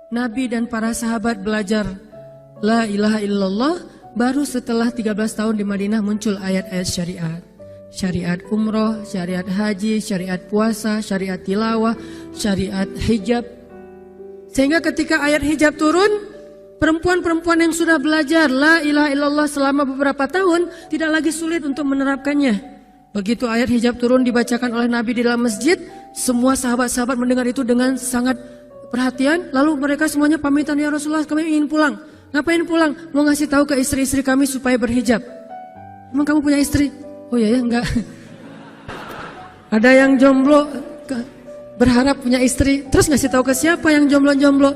Nabi dan para sahabat belajar la ilaha illallah, baru setelah 13 tahun di Madinah muncul ayat-ayat syariat. Syariat umroh, syariat haji, syariat puasa, syariat tilawah, syariat hijab. Sehingga ketika ayat hijab turun, perempuan-perempuan yang sudah belajar la ilaha illallah selama beberapa tahun tidak lagi sulit untuk menerapkannya. Begitu ayat hijab turun dibacakan oleh Nabi di dalam masjid, semua sahabat-sahabat mendengar itu dengan sangat perhatian. Lalu mereka semuanya pamitan, ya Rasulullah kami ingin pulang. Ngapain pulang? Mau ngasih tahu ke istri-istri kami supaya berhijab. Emang kamu punya istri? Oh iya ya, enggak. Ada yang jomblo berharap punya istri, terus ngasih tahu ke siapa yang jomblo-jomblo?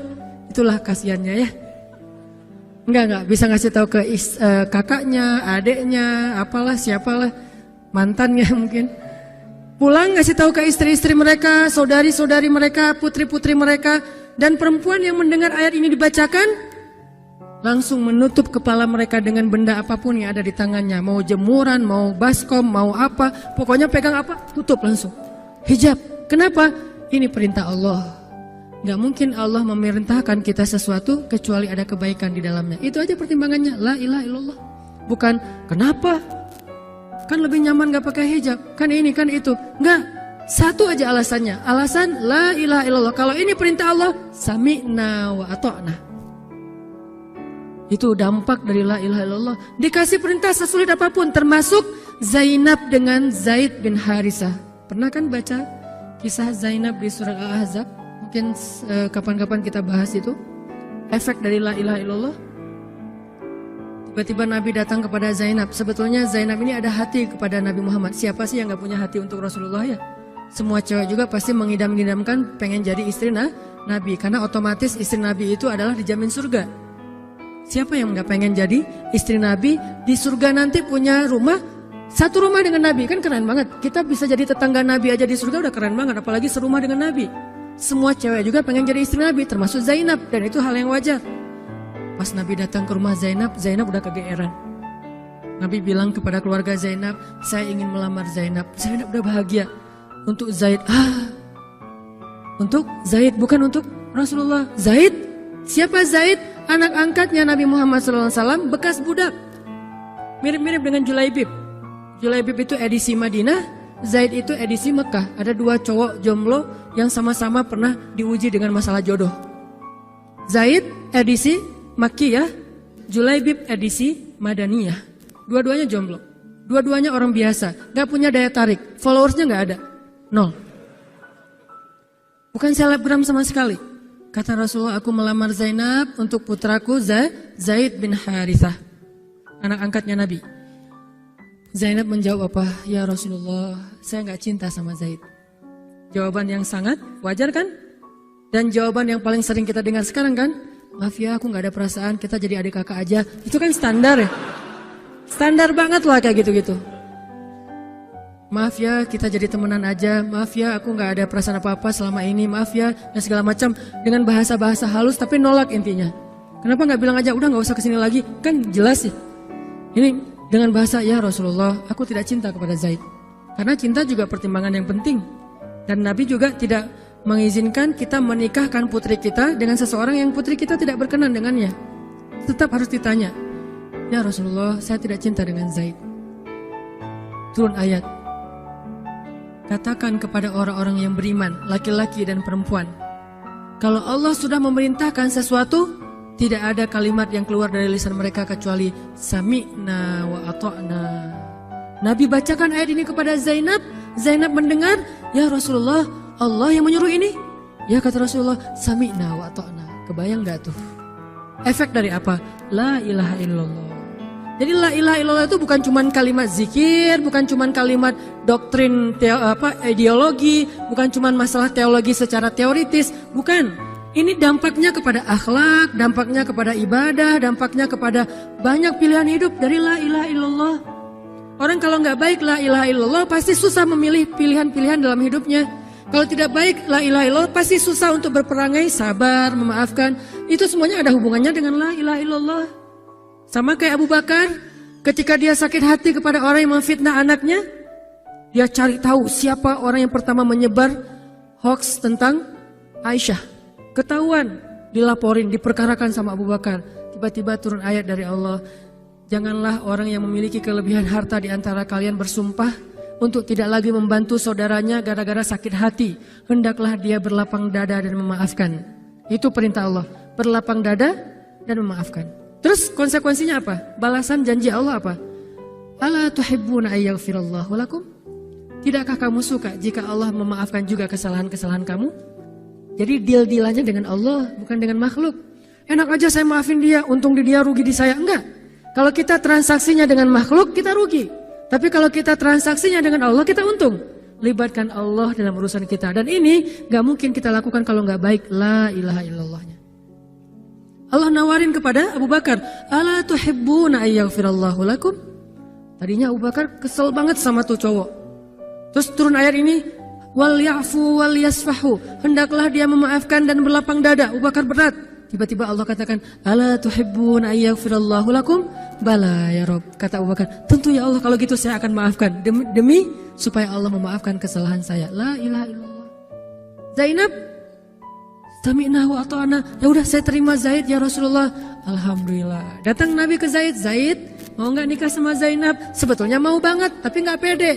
Itulah kasihannya ya. Enggak bisa ngasih tahu ke kakaknya, adeknya, apalah siapalah, mantannya mungkin. Pulang ngasih tahu ke istri-istri mereka, saudari-saudari mereka, putri-putri mereka, dan perempuan yang mendengar ayat ini dibacakan langsung menutup kepala mereka dengan benda apapun yang ada di tangannya, mau jemuran, mau baskom, mau apa, pokoknya pegang apa, tutup langsung. Hijab. Kenapa? Ini perintah Allah. Gak mungkin Allah memerintahkan kita sesuatu kecuali ada kebaikan di dalamnya. Itu aja pertimbangannya, la ilaha illallah. Bukan kenapa? Kan lebih nyaman gak pakai hijab, kan ini kan itu. Enggak, satu aja alasannya. Alasan la ilaha illallah. Kalau ini perintah Allah, sami'na wa ata'na. Itu dampak dari la ilaha illallah. Dikasih perintah sesulit apapun, termasuk Zainab dengan Zaid bin Harisah. Pernah kan baca kisah Zainab di surah Al-Ahzab? Mungkin kapan-kapan kita bahas itu. Efek dari la ilaha illallah. Tiba-tiba Nabi datang kepada Zainab. Sebetulnya Zainab ini ada hati kepada Nabi Muhammad. Siapa sih yang gak punya hati untuk Rasulullah ya? Semua cewek juga pasti mengidam-idamkan pengen jadi istri Nabi. Karena otomatis istri Nabi itu adalah dijamin surga. Siapa yang gak pengen jadi istri Nabi? Di surga nanti punya rumah, satu rumah dengan Nabi. Kan keren banget. Kita bisa jadi tetangga Nabi aja di surga udah keren banget. Apalagi serumah dengan Nabi. Semua cewek juga pengen jadi istri Nabi, termasuk Zainab. Dan itu hal yang wajar. Pas Nabi datang ke rumah Zainab, Zainab udah kegeeran. Nabi bilang kepada keluarga Zainab, saya ingin melamar Zainab. Zainab udah bahagia. Untuk Zaid, untuk Zaid, bukan untuk Rasulullah. Zaid? Siapa Zaid? Anak angkatnya Nabi Muhammad SAW, bekas budak. Mirip-mirip dengan Julaibib. Julaibib itu edisi Madinah, Zaid itu edisi Mekah. Ada dua cowok jomblo yang sama-sama pernah diuji dengan masalah jodoh. Zaid edisi Makkiyah, Julaibib edisi Madaniyah. Dua-duanya jomblo. Dua-duanya orang biasa, gak punya daya tarik. Followersnya gak ada, 0. Bukan selebgram sama sekali. Kata Rasulullah, aku melamar Zainab untuk putraku Zaid bin Harithah, anak angkatnya Nabi. Zainab menjawab apa? Ya Rasulullah, saya gak cinta sama Zaid. Jawaban yang sangat wajar kan? Dan jawaban yang paling sering kita dengar sekarang kan? Maaf ya, aku gak ada perasaan, kita jadi adik kakak aja. Itu kan standar ya? Standar banget lah kayak gitu-gitu. Maaf ya, kita jadi temenan aja. Maaf ya, aku gak ada perasaan apa-apa selama ini. Maaf ya, dan segala macam. Dengan bahasa-bahasa halus tapi nolak intinya. Kenapa gak bilang aja, udah gak usah kesini lagi? Kan jelas ya. Ini dengan bahasa, ya Rasulullah, aku tidak cinta kepada Zaid. Karena cinta juga pertimbangan yang penting. Dan Nabi juga tidak mengizinkan kita menikahkan putri kita dengan seseorang yang putri kita tidak berkenan dengannya. Tetap harus ditanya, ya Rasulullah, saya tidak cinta dengan Zaid. Turun ayat, katakan kepada orang-orang yang beriman, laki-laki dan perempuan, kalau Allah sudah memerintahkan sesuatu, tidak ada kalimat yang keluar dari lisan mereka kecuali sami'na wa ata'na. Nabi bacakan ayat ini kepada Zainab. Zainab mendengar, ya Rasulullah, Allah yang menyuruh ini. Ya kata Rasulullah, sami'na wa ata'na. Kebayang gak tuh? Efek dari apa? La ilaha illallah. Jadi la ilaha illallah itu bukan cuma kalimat zikir, bukan cuma kalimat doktrin ideologi, bukan cuma masalah teologi secara teoritis, bukan. Ini dampaknya kepada akhlak, dampaknya kepada ibadah, dampaknya kepada banyak pilihan hidup dari la ilaha illallah. Orang kalau nggak baik la ilaha illallah pasti susah memilih pilihan-pilihan dalam hidupnya. Kalau tidak baik la ilaha illallah pasti susah untuk berperangai, sabar, memaafkan. Itu semuanya ada hubungannya dengan la ilaha illallah. Sama kayak Abu Bakar, ketika dia sakit hati kepada orang yang memfitnah anaknya, dia cari tahu siapa orang yang pertama menyebar hoax tentang Aisyah. Ketahuan, dilaporin, diperkarakan sama Abu Bakar. Tiba-tiba turun ayat dari Allah, janganlah orang yang memiliki kelebihan harta di antara kalian bersumpah untuk tidak lagi membantu saudaranya gara-gara sakit hati. Hendaklah dia berlapang dada dan memaafkan. Itu perintah Allah, berlapang dada dan memaafkan. Terus konsekuensinya apa? Balasan janji Allah apa? Ala tuhibbuna ayyaghfirallahu lakum? Tidakkah kamu suka jika Allah memaafkan juga kesalahan-kesalahan kamu? Jadi deal-dealannya dengan Allah, bukan dengan makhluk. Enak aja saya maafin dia, untung di dia, rugi di saya. Enggak. Kalau kita transaksinya dengan makhluk, kita rugi. Tapi kalau kita transaksinya dengan Allah, kita untung. Libatkan Allah dalam urusan kita. Dan ini gak mungkin kita lakukan kalau gak baik. La ilaha illallahnya. Allah nawarin kepada Abu Bakar, ala tuhibbuna ayyaghfirallahu lakum? Tadinya Abu Bakar kesel banget sama tuh cowok. Terus turun ayat ini, wal ya'fu wal yasfahu, hendaklah dia memaafkan dan berlapang dada. Abu Bakar berat. Tiba-tiba Allah katakan, ala tuhibbun ayyaghfirallahu lakum? Bala ya Rob. Kata Abu Bakar, tentu ya Allah, kalau gitu saya akan maafkan demi supaya Allah memaafkan kesalahan saya. La ilaha illallah. Zainab, sami'na wa ata'na. Ya udah, saya terima Zaid ya Rasulullah. Alhamdulillah. Datang Nabi ke Zaid, Zaid mau nggak nikah sama Zainab? Sebetulnya mau banget, tapi nggak pede.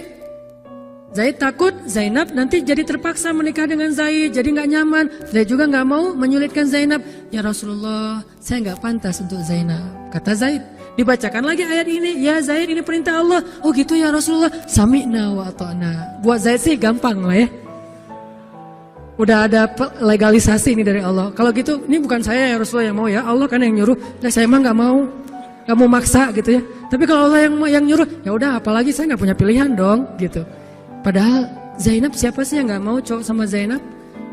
Zaid takut Zainab nanti jadi terpaksa menikah dengan Zaid, jadi nggak nyaman. Zaid juga nggak mau menyulitkan Zainab. Ya Rasulullah, saya nggak pantas untuk Zainab. Kata Zaid. Dibacakan lagi ayat ini. Ya Zaid, ini perintah Allah. Oh gitu ya Rasulullah. Sami'na wa ata'na. Buat Zaid sih gampang lah ya. Udah ada legalisasi ini dari Allah. Kalau gitu, ini bukan saya ya Rasulullah yang mau ya. Allah kan yang nyuruh. Nah, saya emang nggak mau maksa gitu ya. Tapi kalau Allah yang nyuruh, ya udah, apalagi saya nggak punya pilihan dong gitu. Padahal Zainab, siapa sih yang gak mau cowok sama Zainab?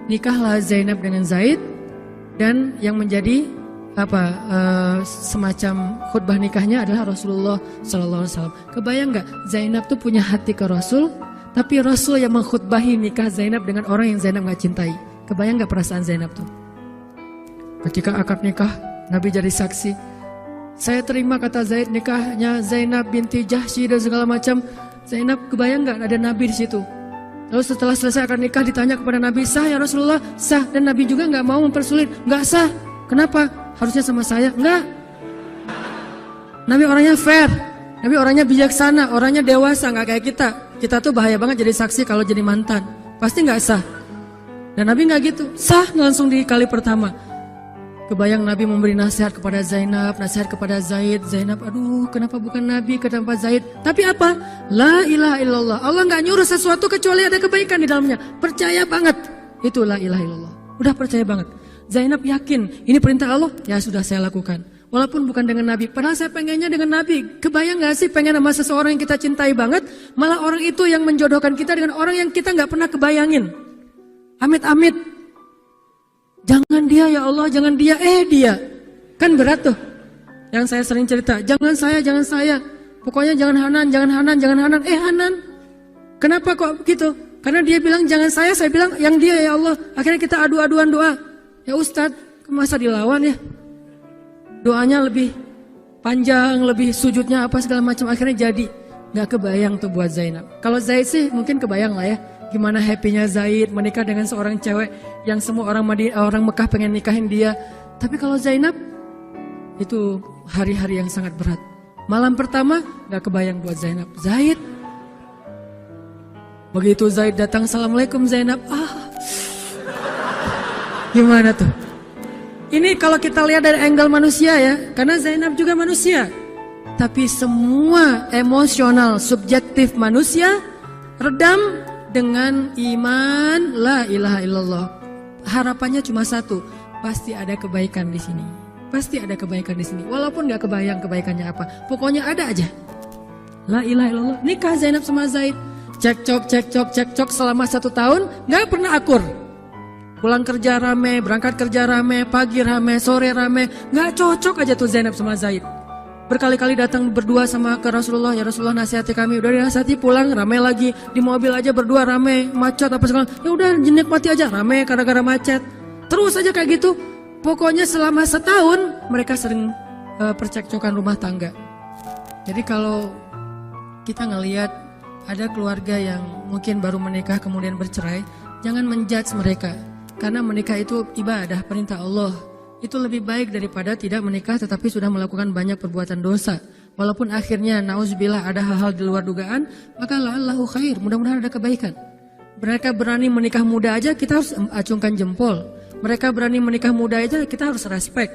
Nikahlah Zainab dengan Zaid. Dan yang menjadi semacam khutbah nikahnya adalah Rasulullah SAW. Kebayang gak Zainab tuh punya hati ke Rasul, tapi Rasul yang mengkhutbahi nikah Zainab dengan orang yang Zainab gak cintai. Kebayang gak perasaan Zainab tuh? Ketika akad nikah, Nabi jadi saksi. Saya terima, kata Zaid, nikahnya Zainab binti Jahsy dan segala macam. Zainab, kebayang gak ada Nabi di situ? Lalu setelah selesai akad nikah ditanya kepada Nabi, sah ya Rasulullah? Sah. Dan Nabi juga gak mau mempersulit. Gak sah. Kenapa? Harusnya sama saya. Enggak. Nabi orangnya fair. Nabi orangnya bijaksana. Orangnya dewasa. Gak kayak kita. Kita tuh bahaya banget jadi saksi kalau jadi mantan. Pasti gak sah. Dan Nabi gak gitu. Sah langsung di kali pertama. Kebayang Nabi memberi nasihat kepada Zainab, nasihat kepada Zaid. Zainab, aduh kenapa bukan Nabi, kenapa Zaid? Tapi apa? La ilaha illallah. Allah gak nyuruh sesuatu kecuali ada kebaikan di dalamnya. Percaya banget. Itu la ilaha illallah. Udah percaya banget. Zainab yakin, ini perintah Allah, ya sudah saya lakukan. Walaupun bukan dengan Nabi. Padahal saya pengennya dengan Nabi. Kebayang gak sih pengen sama seseorang yang kita cintai banget, malah orang itu yang menjodohkan kita dengan orang yang kita gak pernah kebayangin. Amit-amit. Jangan dia ya Allah, jangan dia, dia. Kan berat tuh. Yang saya sering cerita, jangan saya. Pokoknya jangan Hanan. Hanan. Kenapa kok begitu? Karena dia bilang jangan saya bilang yang dia ya Allah. Akhirnya kita adu-aduan doa. Ya Ustadz, masa dilawan ya? Doanya lebih panjang, lebih sujudnya apa segala macam. Akhirnya jadi. Gak kebayang tuh buat Zainab. Kalau Zaid sih mungkin kebayang lah ya. Gimana happynya Zaid menikah dengan seorang cewek yang semua orang Mekah pengen nikahin dia. Tapi kalau Zainab, itu hari-hari yang sangat berat. Malam pertama gak kebayang buat Zainab. Zaid. Begitu Zaid datang, assalamualaikum Zainab. Gimana tuh? Ini kalau kita lihat dari angle manusia ya. Karena Zainab juga manusia. Tapi semua emosional subjektif manusia redam dengan iman la ilaha illallah. Harapannya cuma satu, pasti ada kebaikan di sini. Pasti ada kebaikan di sini. Walaupun gak kebayang kebaikannya apa, pokoknya ada aja. La ilaha illallah. Nikah Zainab sama Zaid. Cekcok selama 1 tahun, gak pernah akur. Pulang kerja rame, berangkat kerja rame, pagi rame, sore rame. Gak cocok aja tuh Zainab sama Zaid. Berkali-kali datang berdua sama ke Rasulullah, ya Rasulullah nasihati kami. Udah dinasihati pulang rame lagi, di mobil aja berdua rame, macet apa segala. Ya udah nikmati aja, rame gara-gara macet. Terus aja kayak gitu. Pokoknya selama 1 tahun mereka sering percekcokan rumah tangga. Jadi kalau kita ngelihat ada keluarga yang mungkin baru menikah kemudian bercerai, jangan menjudge mereka. Karena menikah itu ibadah, perintah Allah. Itu lebih baik daripada tidak menikah tetapi sudah melakukan banyak perbuatan dosa. Walaupun akhirnya nauzubillah ada hal-hal di luar dugaan, maka la'allahu khair, mudah-mudahan ada kebaikan. Mereka berani menikah muda aja kita harus acungkan jempol. Mereka berani menikah muda aja kita harus respect.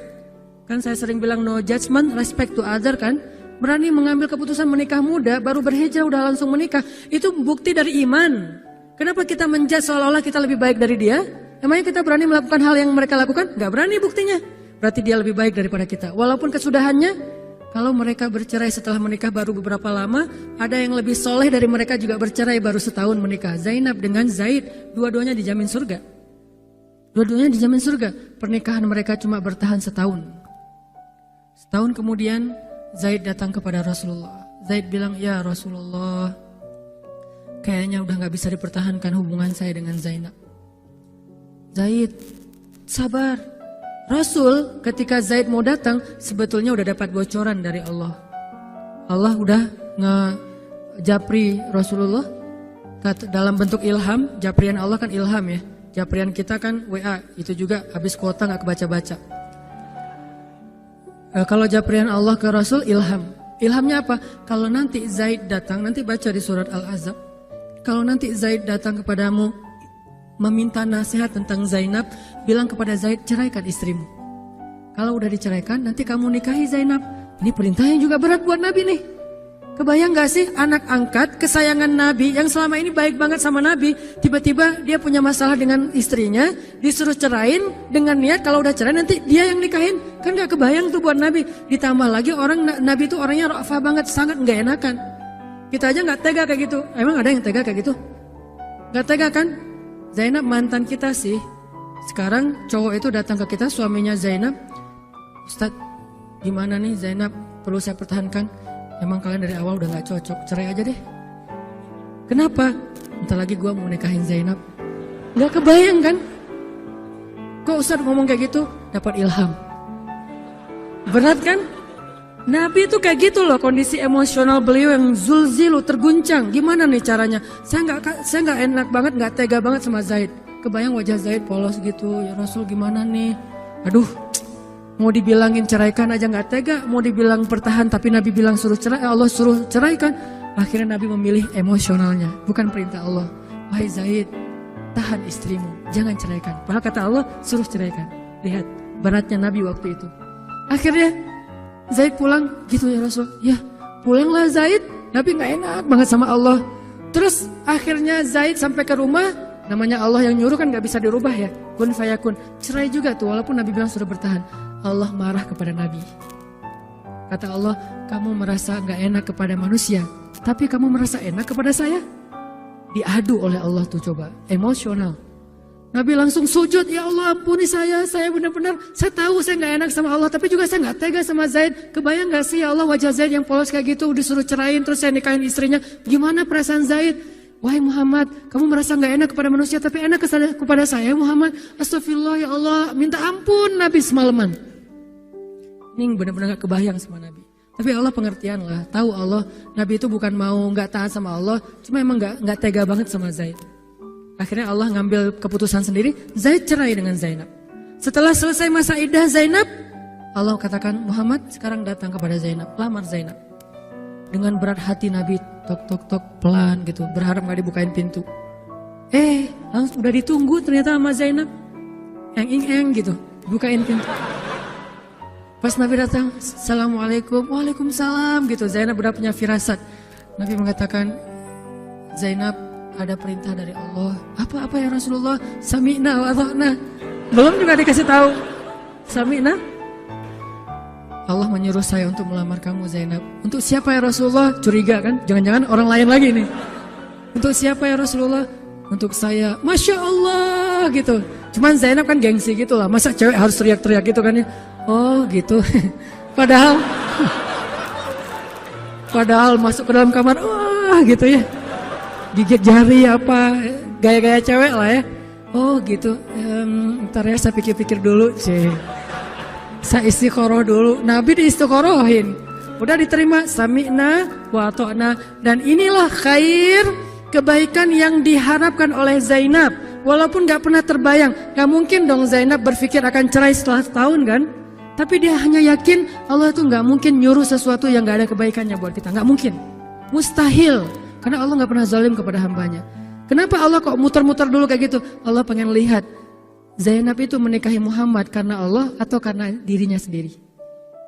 Kan saya sering bilang no judgment, respect to other kan. Berani mengambil keputusan menikah muda, baru berhijrah udah langsung menikah. Itu bukti dari iman. Kenapa kita menjudge seolah-olah kita lebih baik dari dia? Emangnya kita berani melakukan hal yang mereka lakukan? Gak berani buktinya. Berarti dia lebih baik daripada kita. Walaupun kesudahannya, kalau mereka bercerai setelah menikah baru beberapa lama, ada yang lebih soleh dari mereka juga bercerai baru setahun menikah. Zainab dengan Zaid, dua-duanya dijamin surga. Dua-duanya dijamin surga. Pernikahan mereka cuma bertahan setahun. Setahun kemudian, Zaid datang kepada Rasulullah. Zaid bilang, ya Rasulullah, kayaknya udah gak bisa dipertahankan hubungan saya dengan Zainab. Zaid, sabar. Rasul ketika Zaid mau datang sebetulnya udah dapat bocoran dari Allah. Allah udah ngejapri Rasulullah dalam bentuk ilham. Japrian Allah kan ilham ya. Japrian kita kan WA, itu juga habis kuota gak kebaca-baca. Kalau japrian Allah ke Rasul ilham. Ilhamnya apa? Kalau nanti Zaid datang, nanti baca di surat Al-Ahzab. Kalau nanti Zaid datang kepadamu meminta nasihat tentang Zainab, bilang kepada Zaid, ceraikan istrimu. Kalau udah diceraikan, nanti kamu nikahi Zainab. Ini perintahnya juga berat buat Nabi nih. Kebayang gak sih anak angkat kesayangan Nabi yang selama ini baik banget sama Nabi, tiba-tiba dia punya masalah dengan istrinya, disuruh cerain dengan niat kalau udah cerai nanti dia yang nikahin. Kan gak kebayang tuh buat Nabi. Ditambah lagi Nabi itu orangnya ra'afah banget, sangat gak enakan. Kita aja gak tega kayak gitu. Emang ada yang tega kayak gitu? Gak tega kan? Zainab mantan kita sih. Sekarang cowok itu datang ke kita, suaminya Zainab. Ustadz, gimana nih Zainab? Perlu saya pertahankan? Emang kalian dari awal udah gak cocok, cerai aja deh. Kenapa? Bentar lagi gue mau nikahin Zainab. Gak kebayang kan? Kok Ustadz ngomong kayak gitu? Dapat ilham. Berat kan? Nabi itu kayak gitu loh, kondisi emosional beliau yang zulzilu, terguncang. Gimana nih caranya? Saya nggak enak banget, nggak tega banget sama Zaid. Kebayang wajah Zaid polos gitu. Ya Rasul gimana nih? Aduh, mau dibilangin ceraikan aja nggak tega. Mau dibilang pertahan tapi Nabi bilang suruh cerai, Allah suruh ceraikan. Akhirnya Nabi memilih emosionalnya, bukan perintah Allah. Wahai Zaid, tahan istrimu, jangan ceraikan. Padahal kata Allah suruh ceraikan. Lihat beratnya Nabi waktu itu. Akhirnya Zaid pulang, gitu ya Rasul. Ya pulanglah Zaid, Nabi gak enak banget sama Allah. Terus akhirnya Zaid sampai ke rumah, namanya Allah yang nyuruh kan gak bisa dirubah ya. Kun fayakun, cerai juga tuh walaupun Nabi bilang sudah bertahan. Allah marah kepada Nabi. Kata Allah, kamu merasa gak enak kepada manusia, tapi kamu merasa enak kepada saya. Diadu oleh Allah tuh coba, emosional. Nabi langsung sujud, ya Allah ampuni saya benar-benar, saya tahu saya gak enak sama Allah, tapi juga saya gak tega sama Zaid. Kebayang gak sih ya Allah wajah Zaid yang polos kayak gitu, disuruh cerain terus saya nikahin istrinya. Gimana perasaan Zaid? Wahai Muhammad, kamu merasa gak enak kepada manusia tapi enak kepada saya Muhammad. Astagfirullah ya Allah, minta ampun Nabi semalaman. Ini benar-benar gak kebayang sama Nabi. Tapi Allah pengertian lah, tahu Allah Nabi itu bukan mau gak taat sama Allah, cuma emang gak tega banget sama Zaid. Akhirnya Allah ngambil keputusan sendiri, Zaid cerai dengan Zainab. Setelah selesai masa iddah Zainab, Allah katakan, Muhammad sekarang datang kepada Zainab, lamar Zainab. Dengan berat hati Nabi, tok pelan gitu, berharap gak dibukain pintu. Langsung udah ditunggu ternyata sama Zainab. Eng gitu, bukain pintu. Pas Nabi datang, Assalamualaikum, Waalaikumsalam gitu. Zainab udah punya firasat. Nabi mengatakan, Zainab, ada perintah dari Allah. Apa ya Rasulullah? Sami'na wa ata'na. Belum juga dikasih tahu. Sami'na. Allah menyuruh saya untuk melamar kamu Zainab. Untuk siapa ya Rasulullah? Curiga kan? Jangan-jangan orang lain lagi nih. Untuk siapa ya Rasulullah? Untuk saya. Masya Allah gitu. Cuman Zainab kan gengsi gitu lah. Masa cewek harus teriak-teriak gitu kan ya? Oh gitu. Padahal masuk ke dalam kamar. Wah gitu ya. Gigit jari apa, gaya-gaya cewek lah ya. Oh gitu, ntar ya saya pikir-pikir dulu sih. Saya istiqoroh dulu, Nabi diistiqorohin. Udah diterima, sami'na wa ata'na. Dan inilah khair, kebaikan yang diharapkan oleh Zainab. Walaupun gak pernah terbayang, gak mungkin dong Zainab berpikir akan cerai setelah setahun kan. Tapi dia hanya yakin Allah tuh gak mungkin nyuruh sesuatu yang gak ada kebaikannya buat kita. Gak mungkin, mustahil. Karena Allah gak pernah zalim kepada hambanya. Kenapa Allah kok muter-muter dulu kayak gitu? Allah pengen lihat Zainab itu menikahi Muhammad karena Allah atau karena dirinya sendiri.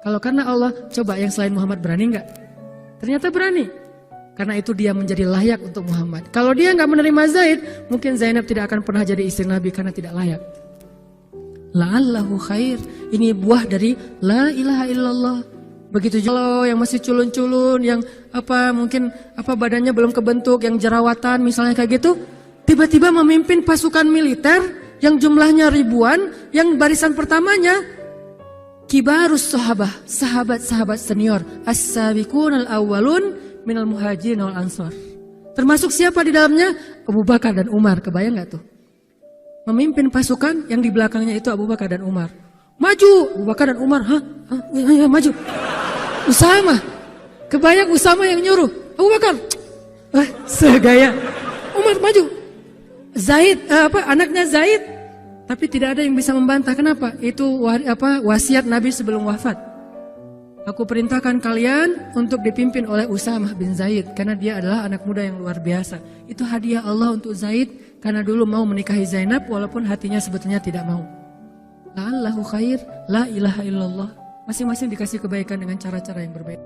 Kalau karena Allah, coba yang selain Muhammad berani nggak? Ternyata berani. Karena itu dia menjadi layak untuk Muhammad. Kalau dia nggak menerima Zaid, mungkin Zainab tidak akan pernah jadi istri Nabi karena tidak layak. La'allahu khair. Ini buah dari la ilaha illallah. Begitu juga yang masih culun-culun, yang mungkin badannya belum kebentuk, yang jerawatan misalnya kayak gitu, tiba-tiba memimpin pasukan militer yang jumlahnya ribuan, yang barisan pertamanya kibarus sahabah, sahabat-sahabat senior, as-sabiqun al-awwalun minal muhajirin wal ansor. Termasuk siapa di dalamnya? Abu Bakar dan Umar. Kebayang nggak tuh? Memimpin pasukan yang di belakangnya itu Abu Bakar dan Umar. Maju, Abu Bakar dan Umar, ya, maju. Usama, kebayang Usama yang nyuruh. Abu Bakar, segaya. Umar maju. Zaid, anaknya Zaid. Tapi tidak ada yang bisa membantah. Kenapa? Itu wasiat Nabi sebelum wafat. Aku perintahkan kalian untuk dipimpin oleh Usamah bin Zaid. Karena dia adalah anak muda yang luar biasa. Itu hadiah Allah untuk Zaid. Karena dulu mau menikahi Zainab walaupun hatinya sebetulnya tidak mau. La'allahu khair, la ilaha illallah. Masing-masing dikasih kebaikan dengan cara-cara yang berbeda.